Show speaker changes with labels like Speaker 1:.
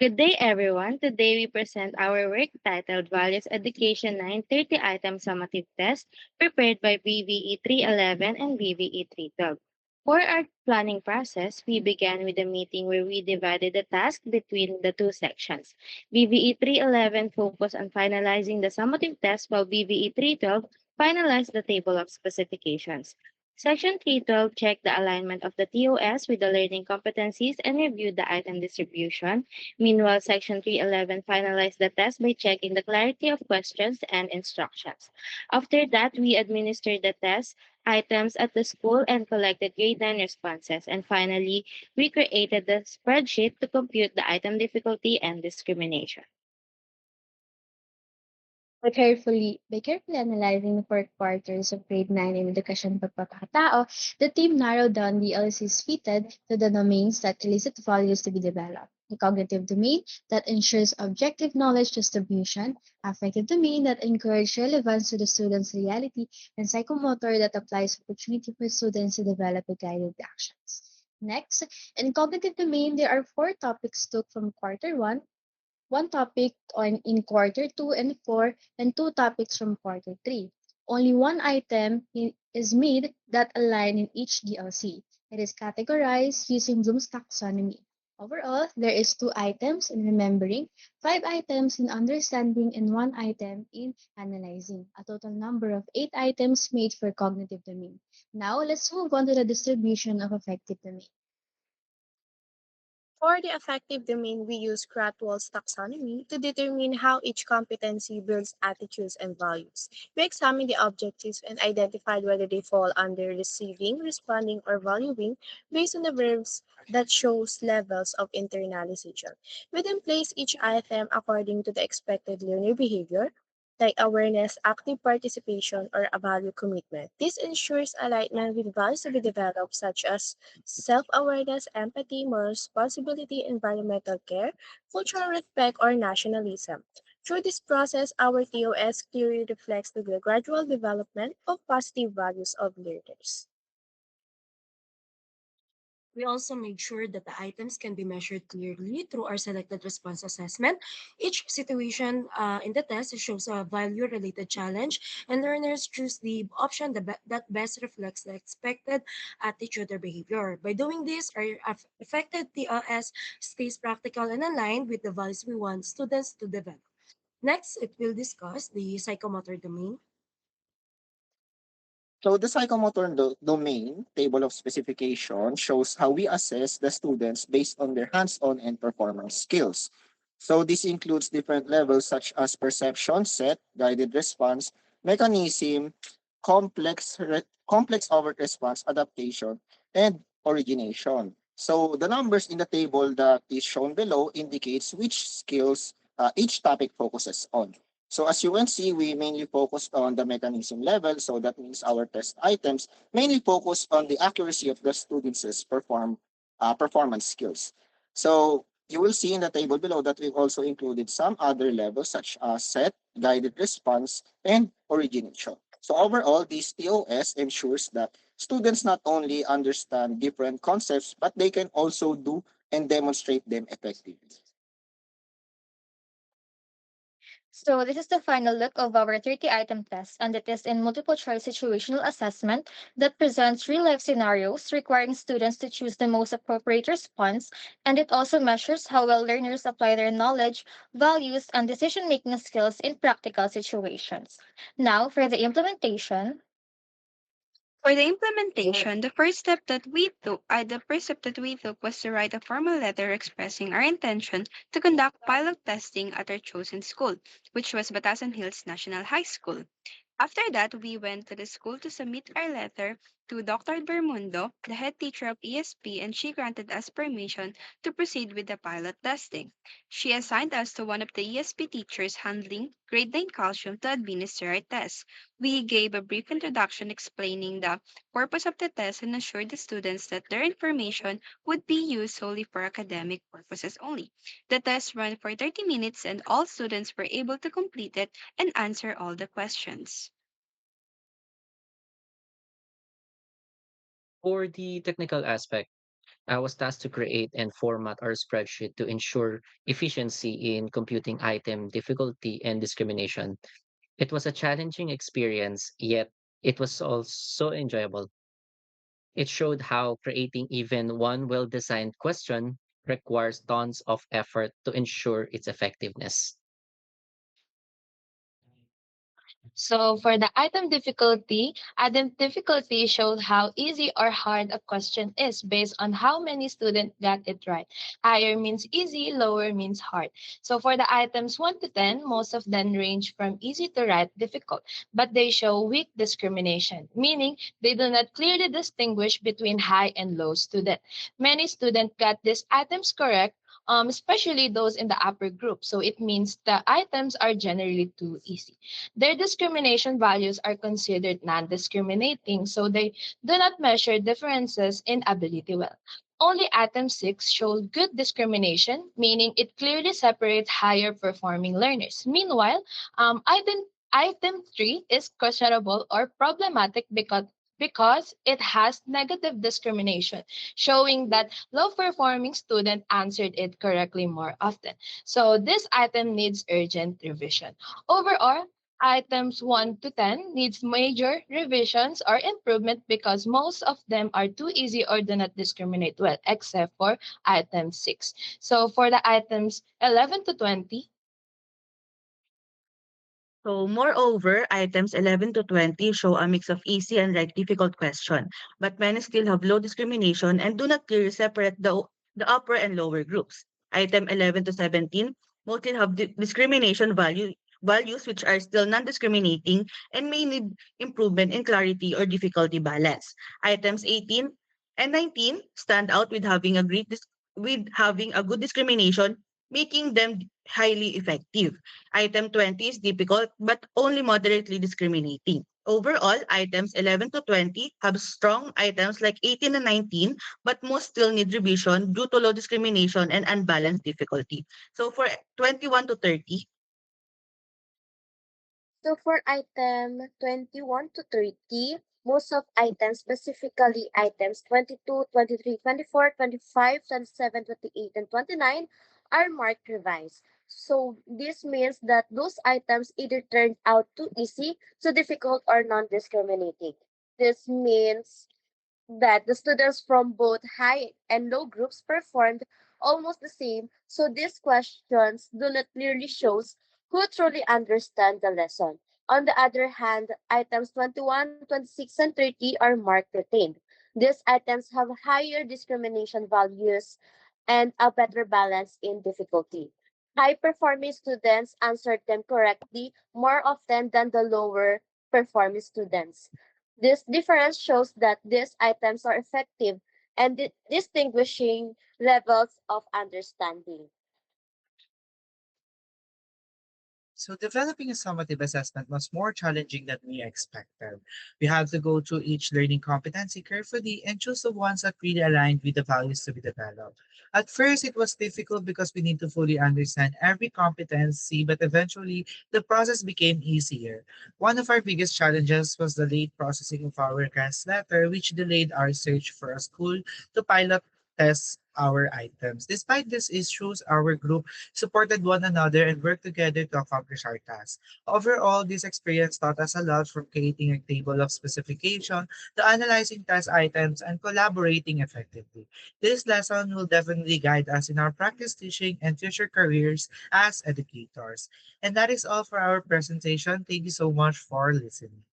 Speaker 1: Good day, everyone. Today we present our work titled Values Education 930 Item Summative Test prepared by BVE 311 and BVE 312. For our planning process, we began with a meeting where we divided the task between the two sections. BVE 311 focused on finalizing the summative test while BVE 312 finalized the table of specifications. Section 312 checked the alignment of the TOS with the learning competencies and reviewed the item distribution. Meanwhile, Section 311 finalized the test by checking the clarity of questions and instructions. After that, we administered the test items at the school and collected grade 9 responses. And finally, we created the spreadsheet to compute the item difficulty and discrimination.
Speaker 2: By carefully analyzing the four quarters of grade 9 in Edukasyon Pagpapakatao, the team narrowed down the LCs fitted to the domains that elicit values to be developed. The cognitive domain that ensures objective knowledge distribution, affective domain that encourages relevance to the student's reality, and psychomotor that applies opportunity for students to develop a guided actions. Next, in cognitive domain, there are four topics took from quarter 1, one topic in quarter 2 and 4, and two topics from quarter 3. Only one item is made that align in each DLC. It is categorized using Bloom's taxonomy. Overall, there is two items in remembering, five items in understanding, and one item in analyzing. A total number of eight items made for cognitive domain. Now, let's move on to the distribution of affective domain.
Speaker 3: For the affective domain, we use Cratwell's taxonomy to determine how each competency builds attitudes and values. We examine the objectives and identified whether they fall under receiving, responding, or valuing based on the verbs that shows levels of internalization. We then place each item according to the expected learner behavior, like awareness, active participation, or a value commitment. This ensures alignment with values to be developed, such as self awareness, empathy, moral responsibility, environmental care, cultural respect, or nationalism. Through this process, our TOS clearly reflects the gradual development of positive values of learners.
Speaker 4: We also made sure that the items can be measured clearly through our selected response assessment. Each situation in the test shows a value related challenge, and learners choose the option that best reflects the expected attitude or behavior. By doing this, our affected TLS stays practical and aligned with the values we want students to develop. Next, it will discuss the psychomotor domain.
Speaker 5: So the psychomotor domain table of specification shows how we assess the students based on their hands-on and performance skills. So this includes different levels such as perception, set, guided response, mechanism, complex overt response, adaptation, and origination. So the numbers in the table that is shown below indicates which skills each topic focuses on. So as you can see, we mainly focused on the mechanism level. So that means our test items mainly focus on the accuracy of the students' performance skills. So you will see in the table below that we've also included some other levels such as set, guided response, and origination. So overall, this TOS ensures that students not only understand different concepts, but they can also do and demonstrate them effectively.
Speaker 6: So this is the final look of our 30-item test, and it is in multiple choice situational assessment that presents real-life scenarios requiring students to choose the most appropriate response, and it also measures how well learners apply their knowledge, values, and decision-making skills in practical situations. Now, for the implementation,
Speaker 7: For the implementation, the first step that we took was to write a formal letter expressing our intention to conduct pilot testing at our chosen school, which was Batasan Hills National High School. After that, we went to the school to submit our letter to Dr. Bermundo, the head teacher of ESP, and she granted us permission to proceed with the pilot testing. She assigned us to one of the ESP teachers handling grade 9 calcium to administer our test. We gave a brief introduction explaining the purpose of the test and assured the students that their information would be used solely for academic purposes only. The test ran for 30 minutes and all students were able to complete it and answer all the questions.
Speaker 8: For the technical aspect, I was tasked to create and format our spreadsheet to ensure efficiency in computing item difficulty and discrimination. It was a challenging experience, yet it was also enjoyable. It showed how creating even one well designed question requires tons of effort to ensure its effectiveness.
Speaker 2: So for the item difficulty showed how easy or hard a question is based on how many students got it right. Higher means easy, lower means hard. So for the items 1 to 10, most of them range from easy to right difficult, but they show weak discrimination, meaning they do not clearly distinguish between high and low student. Many students got these items correct, especially those in the upper group. So it means the items are generally too easy. Their discrimination values are considered non-discriminating, so they do not measure differences in ability well. Only item 6 showed good discrimination, meaning it clearly separates higher performing learners. Meanwhile, item 3 is questionable or problematic because it has negative discrimination, showing that low performing student answered it correctly more often. So this item needs urgent revision. Overall, items 1 to 10 needs major revisions or improvement because most of them are too easy or do not discriminate well, except for item 6. So for the items 11 to 20,
Speaker 9: So, moreover, items 11 to 20 show a mix of easy and like difficult question, but many still have low discrimination and do not clearly separate the upper and lower groups. Item 11 to 17 mostly have values which are still non-discriminating and may need improvement in clarity or difficulty balance. Items 18 and 19 stand out with having with having a good discrimination, making them highly effective. Item 20 is difficult but only moderately discriminating. Overall, items 11 to 20 have strong items like 18 and 19, but most still need revision due to low discrimination and unbalanced difficulty. So for 21 to 30,
Speaker 3: So for item 21 to 30, most of items, specifically items 22, 23, 24, 25, 27, 28, and 29, are marked revised. So this means that those items either turned out too easy, too difficult, or non-discriminating. This means that the students from both high and low groups performed almost the same, so these questions do not clearly shows who truly understand the lesson. On the other hand, items 21, 26, and 30 are marked retained. These items have higher discrimination values and a better balance in difficulty. High performing students answered them correctly more often than the lower performing students. This difference shows that these items are effective and distinguishing levels of understanding.
Speaker 10: So developing a summative assessment was more challenging than we expected. We had to go through each learning competency carefully and choose the ones that really aligned with the values to be developed. At first, it was difficult because we need to fully understand every competency, but eventually the process became easier. One of our biggest challenges was the late processing of our grants letter, which delayed our search for a school to pilot test our items. Despite these issues, our group supported one another, and worked together to accomplish our task. Overall, this experience taught us a lot from creating a table of specification to analyzing test items and collaborating effectively. This lesson will definitely guide us in our practice teaching and future careers as educators. And that is all for our presentation. Thank you so much for listening.